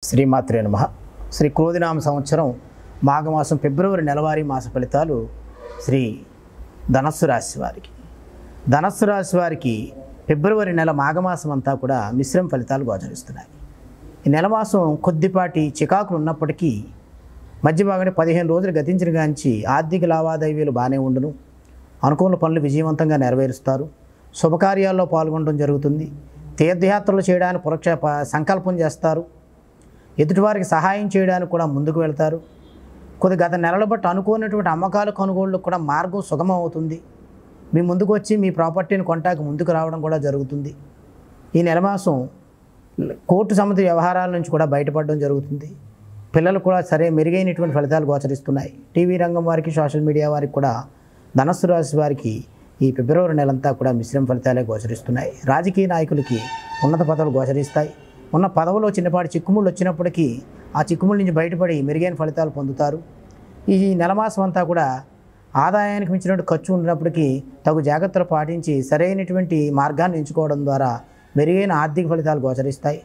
శ్రీమాత్రే నమః. శ్రీ క్రోధినామ సంవత్సరం మాఘమాసం ఫిబ్రవరి నెలవారీ మాస ఫలితాలు శ్రీ ధనస్సు రాశి వారికి. ధనస్సు రాశి వారికి ఫిబ్రవరి నెల మాఘమాసం అంతా కూడా మిశ్రమ ఫలితాలు గోచరిస్తున్నాయి. ఈ నెలమాసం కొద్దిపాటి చికాకులు ఉన్నప్పటికీ మధ్య భాగాన్ని 15 రోజులు గతించిన గాంచి ఆర్థిక లావాదేవీలు బాగానే ఉండును. అనుకూల పనులు విజయవంతంగా నెరవేరుస్తారు. శుభకార్యాల్లో పాల్గొనడం జరుగుతుంది. తీర్థయాత్రలు చేయడానికి సంకల్పం చేస్తారు. ఎదుటివారికి సహాయం చేయడానికి కూడా ముందుకు వెళ్తారు. గత నెలల బట్టి అనుకున్నటువంటి అమ్మకాలు కొనుగోళ్లకు కూడా మార్గం సుగమం అవుతుంది. మీ ముందుకు వచ్చి మీ ప్రాపర్టీని కొంటాకి ముందుకు రావడం కూడా జరుగుతుంది. ఈ నెలమాసం కోర్టు సంబంధిత వ్యవహారాల నుంచి కూడా బయటపడడం జరుగుతుంది. పిల్లలు కూడా మెరుగైనటువంటి ఫలితాలు గోచరిస్తున్నాయి. టీవీ రంగం వారికి, సోషల్ మీడియా వారికి కూడా ధనస్సు రాశి వారికి ఈ ఫిబ్రవరి నెలంతా కూడా మిశ్రమ ఫలితాలే గోచరిస్తున్నాయి. రాజకీయ నాయకులకి ఉన్నత పదవులు గోచరిస్తాయి. ఉన్న పదవులో చిన్నపాటి చిక్కుముళ్ళు వచ్చినప్పటికీ ఆ చిక్కుముళ్ళ నుంచి బయటపడి మెరుగైన ఫలితాలు పొందుతారు. ఈ నెలమాసం అంతా కూడా ఆదాయానికి మించినటువంటి ఖర్చు ఉన్నప్పటికీ తగు జాగ్రత్తలు పాటించి సరైనటువంటి మార్గాన్ని ఎంచుకోవడం ద్వారా మెరుగైన ఆర్థిక ఫలితాలు గోచరిస్తాయి.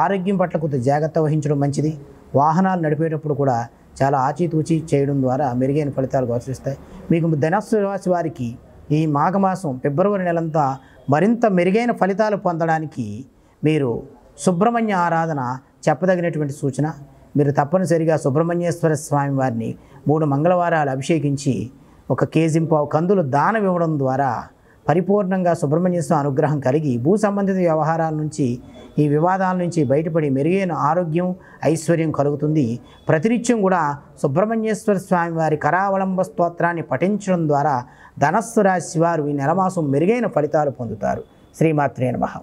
ఆరోగ్యం పట్ల కొంత జాగ్రత్త వహించడం మంచిది. వాహనాలు నడిపేటప్పుడు కూడా చాలా ఆచితూచి చేయడం ద్వారా మెరుగైన ఫలితాలు గోచరిస్తాయి. మీకు ధనస్సు రాశి వారికి ఈ మాఘమాసం ఫిబ్రవరి నెలంతా మరింత మెరుగైన ఫలితాలు పొందడానికి మీరు సుబ్రహ్మణ్య ఆరాధన చెప్పదగినటువంటి సూచన. మీరు తప్పనిసరిగా సుబ్రహ్మణ్యేశ్వర స్వామి వారిని 3 మంగళవారాలు అభిషేకించి 1 కేజీ కందులు దానం ఇవ్వడం ద్వారా పరిపూర్ణంగా సుబ్రహ్మణ్యేశ్వర అనుగ్రహం కలిగి భూ సంబంధిత వ్యవహారాల నుంచి, ఈ వివాదాల నుంచి బయటపడి మెరుగైన ఆరోగ్యం, ఐశ్వర్యం కలుగుతుంది. ప్రతినిత్యం కూడా సుబ్రహ్మణ్యేశ్వర స్వామి వారి కరావలంబ స్తోత్రాన్ని పఠించడం ద్వారా ధనస్సు రాశి వారు ఈ నెలమాసం మెరుగైన ఫలితాలు పొందుతారు. శ్రీమాత్రే నమః.